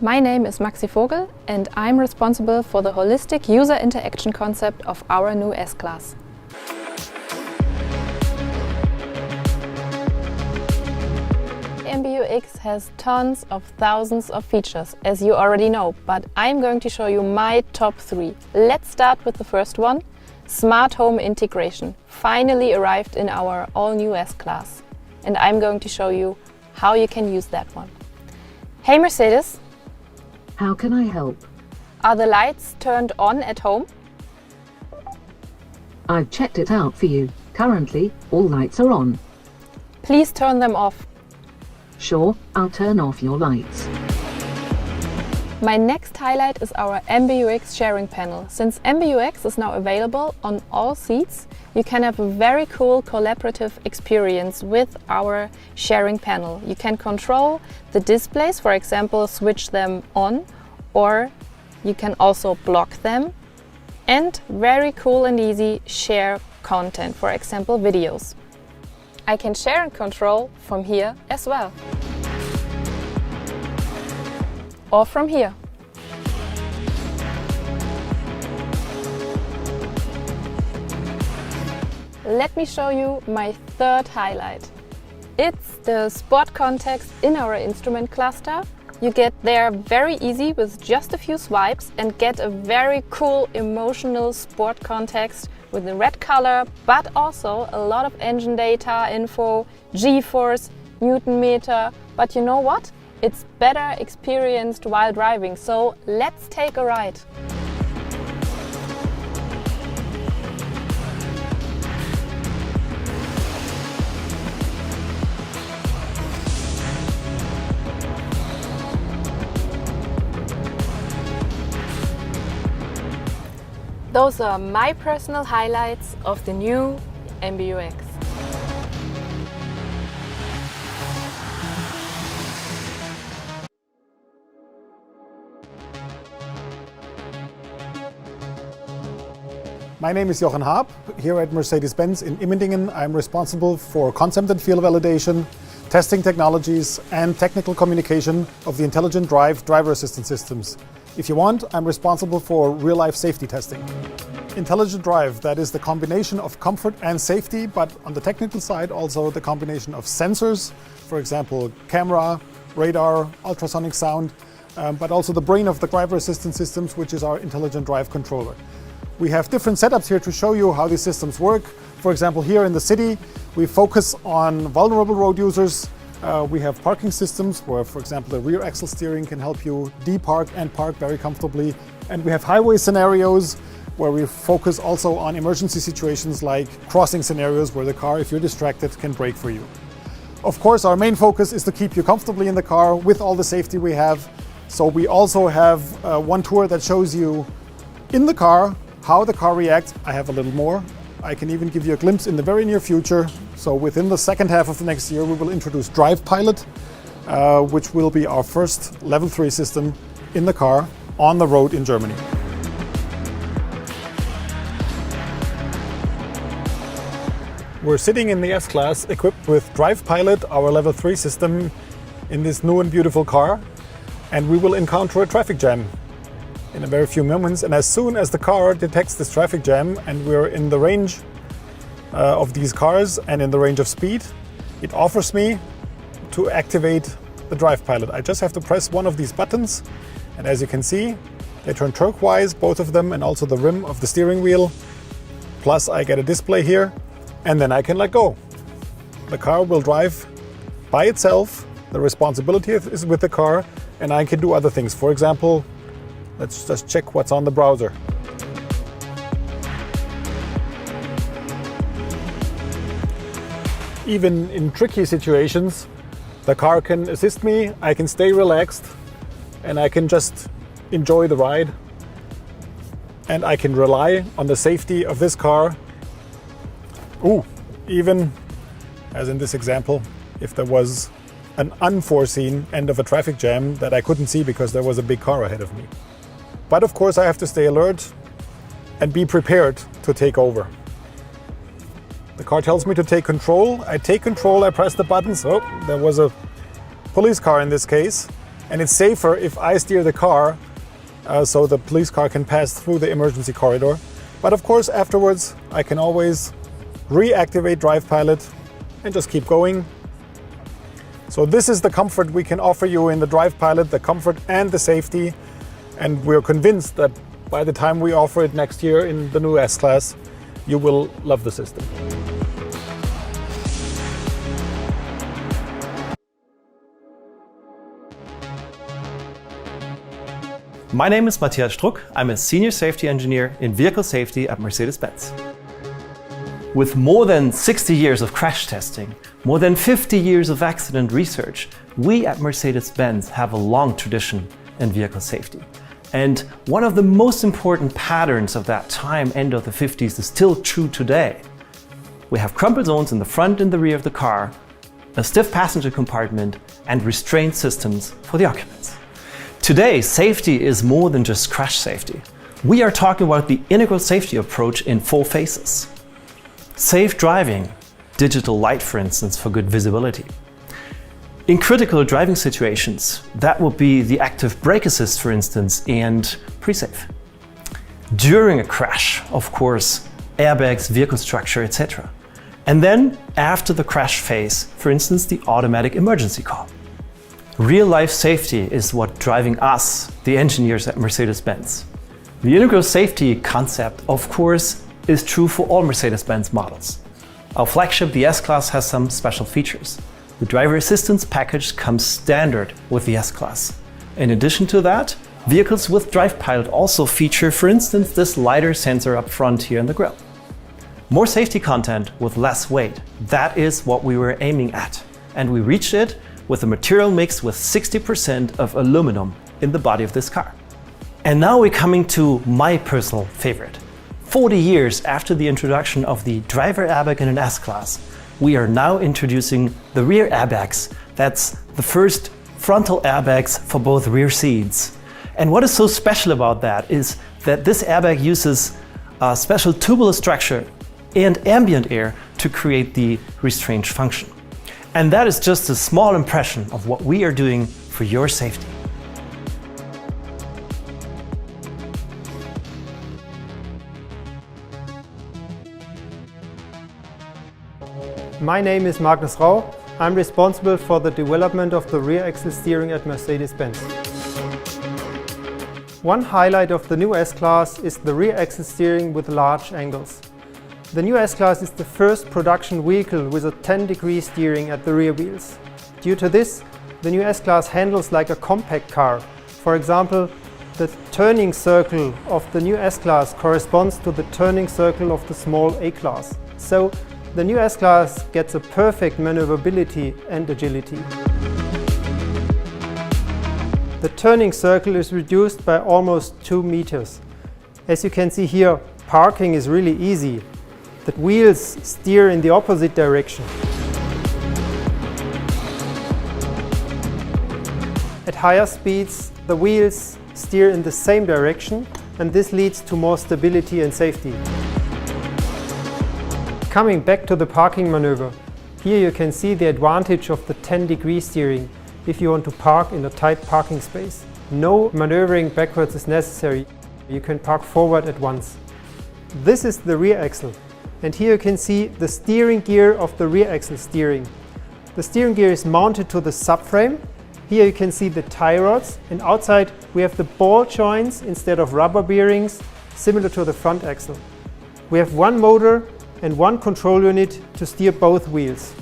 My name is Maxi Vogel and I'm responsible for the holistic user interaction concept of our new S-Class. MBUX has tons of thousands of features, as you already know, but I'm going to show you my top 3. Let's start with the first one. Smart home integration finally arrived in our all-new S-Class, and I'm going to show you how you can use that one. Hey Mercedes! How can I help? Are the lights turned on at home? I've checked it out for you. Currently, all lights are on. Please turn them off. Sure, I'll turn off your lights. My next highlight is our MBUX sharing panel. Since MBUX is now available on all seats, you can have a very cool collaborative experience with our sharing panel. You can control the displays, for example, switch them on, or you can also block them. And very cool and easy, share content, for example, videos. I can share and control from here as well. Or from here. Let me show you my third highlight. It's the sport context in our instrument cluster. You get there very easy with just a few swipes and get a very cool emotional sport context with the red color, but also a lot of engine data, info, G-force, Newton meter. But you know what? It's better experienced while driving, so let's take a ride. Those are my personal highlights of the new MBUX. My name is Jochen Haab. Here at Mercedes-Benz in Immendingen, I'm responsible for concept and field validation, testing technologies, and technical communication of the intelligent driver assistance systems. If you want, I'm responsible for real-life safety testing. Intelligent drive, that is the combination of comfort and safety, but on the technical side also the combination of sensors, for example, camera, radar, ultrasonic sound, but also the brain of the driver assistance systems, which is our intelligent drive controller. We have different setups here to show you how these systems work. For example, here in the city, we focus on vulnerable road users. We have parking systems where, for example, the rear axle steering can help you depark and park very comfortably. And we have highway scenarios where we focus also on emergency situations like crossing scenarios where the car, if you're distracted, can brake for you. Of course, our main focus is to keep you comfortably in the car with all the safety we have. So we also have one tour that shows you in the car how the car reacts. I have a little more. I can even give you a glimpse in the very near future. So within the second half of the next year, we will introduce Drive Pilot, which will be our first level 3 system in the car on the road in Germany. We're sitting in the S-Class equipped with Drive Pilot, our level 3 system, in this new and beautiful car. And we will encounter a traffic jam in a very few moments, and as soon as the car detects this traffic jam and we're in the range of these cars and in the range of speed, it offers me to activate the Drive Pilot. I just have to press one of these buttons, and as you can see, they turn turquoise, both of them, and also the rim of the steering wheel. Plus I get a display here, and then I can let go. The car will drive by itself. The responsibility is with the car, and I can do other things. For example, let's just check what's on the browser. Even in tricky situations, the car can assist me, I can stay relaxed, and I can just enjoy the ride. And I can rely on the safety of this car. Even, as in this example, if there was an unforeseen end of a traffic jam that I couldn't see because there was a big car ahead of me. But of course I have to stay alert and be prepared to take over. The car tells me to take control. I take control, I press the buttons. Oh, there was a police car in this case. and it's safer if I steer the car so the police car can pass through the emergency corridor. But of course, afterwards, I can always reactivate Drive Pilot and just keep going. So this is the comfort we can offer you in the Drive Pilot, the comfort and the safety. And we're convinced that by the time we offer it next year in the new S-Class, you will love the system. My name is Matthias Struck. I'm a senior safety engineer in vehicle safety at Mercedes-Benz. With more than 60 years of crash testing, more than 50 years of accident research, we at Mercedes-Benz have a long tradition in vehicle safety. And one of the most important patterns of that time, end of the 50s, is still true today. We have crumple zones in the front and the rear of the car, a stiff passenger compartment, and restraint systems for the occupants. Today, safety is more than just crash safety. We are talking about the integral safety approach in 4 phases. Safe driving, digital light for instance for good visibility. In critical driving situations, that would be the active brake assist for instance and pre-safe. During a crash, of course, airbags, vehicle structure, etc. And then after the crash phase, for instance, the automatic emergency call. Real-life safety is what driving us, the engineers at Mercedes-Benz. The integral safety concept, of course, is true for all Mercedes-Benz models. Our flagship, the S-Class, has some special features. The driver assistance package comes standard with the S-Class. In addition to that, vehicles with Drive Pilot also feature, for instance, this LiDAR sensor up front here in the grille. More safety content with less weight. That is what we were aiming at. And we reached it with a material mix with 60% of aluminum in the body of this car. And now we're coming to my personal favorite. 40 years after the introduction of the driver airbag in an S-Class, we are now introducing the rear airbags. That's the first frontal airbags for both rear seats. And what is so special about that is that this airbag uses a special tubular structure and ambient air to create the restraint function. And that is just a small impression of what we are doing for your safety. My name is Magnus Rau. I'm responsible for the development of the rear axle steering at Mercedes-Benz. One highlight of the new S-Class is the rear axle steering with large angles. The new S-Class is the first production vehicle with a 10-degree steering at the rear wheels. Due to this, the new S-Class handles like a compact car. For example, the turning circle of the new S-Class corresponds to the turning circle of the small A-Class. So, the new S-Class gets a perfect maneuverability and agility. The turning circle is reduced by almost 2 meters. As you can see here, parking is really easy. The wheels steer in the opposite direction. At higher speeds, the wheels steer in the same direction, and this leads to more stability and safety. Coming back to the parking maneuver, here you can see the advantage of the 10-degree steering if you want to park in a tight parking space. No maneuvering backwards is necessary. You can park forward at once. This is the rear axle, and here you can see the steering gear of the rear axle steering. The steering gear is mounted to the subframe. Here you can see the tie rods, and outside we have the ball joints instead of rubber bearings, similar to the front axle. We have one motor and one control unit to steer both wheels.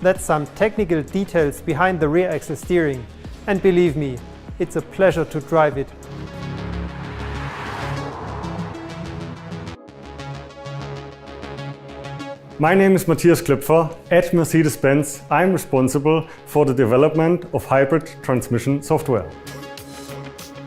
That's some technical details behind the rear axle steering, and believe me, it's a pleasure to drive it. My name is Matthias Klöpfer. At Mercedes-Benz, I'm responsible for the development of hybrid transmission software.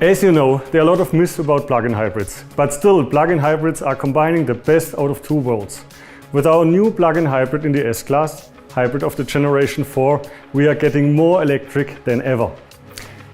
As you know, there are a lot of myths about plug-in hybrids, but still plug-in hybrids are combining the best out of 2 worlds. With our new plug-in hybrid in the S-Class, hybrid of the Generation 4, we are getting more electric than ever.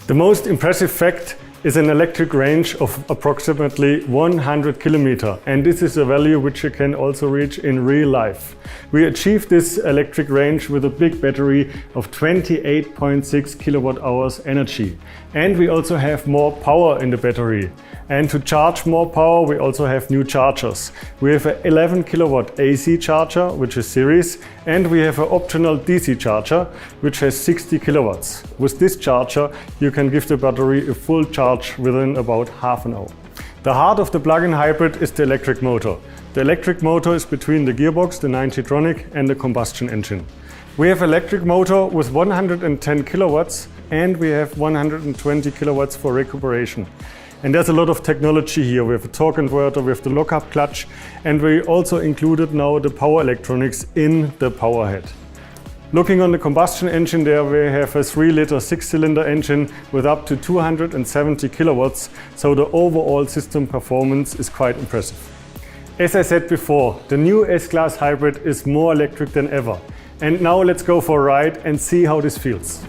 The most impressive fact is an electric range of approximately 100 kilometers, and this is a value which you can also reach in real life. We achieved this electric range with a big battery of 28.6 kilowatt hours energy, and we also have more power in the battery. And to charge more power, we also have new chargers. We have an 11 kilowatt AC charger, which is series, and we have an optional DC charger, which has 60 kilowatts. With this charger, you can give the battery a full charge within about half an hour. The heart of the plug-in hybrid is the electric motor. The electric motor is between the gearbox, the 9-Tronic, and the combustion engine. We have electric motor with 110 kilowatts, and we have 120 kilowatts for recuperation. And there's a lot of technology here. We have a torque inverter, we have the lockup clutch, and we also included now the power electronics in the power head. Looking on the combustion engine there, we have a 3-liter 6-cylinder engine with up to 270 kilowatts, so the overall system performance is quite impressive. As I said before, the new S-Class hybrid is more electric than ever. And now let's go for a ride and see how this feels.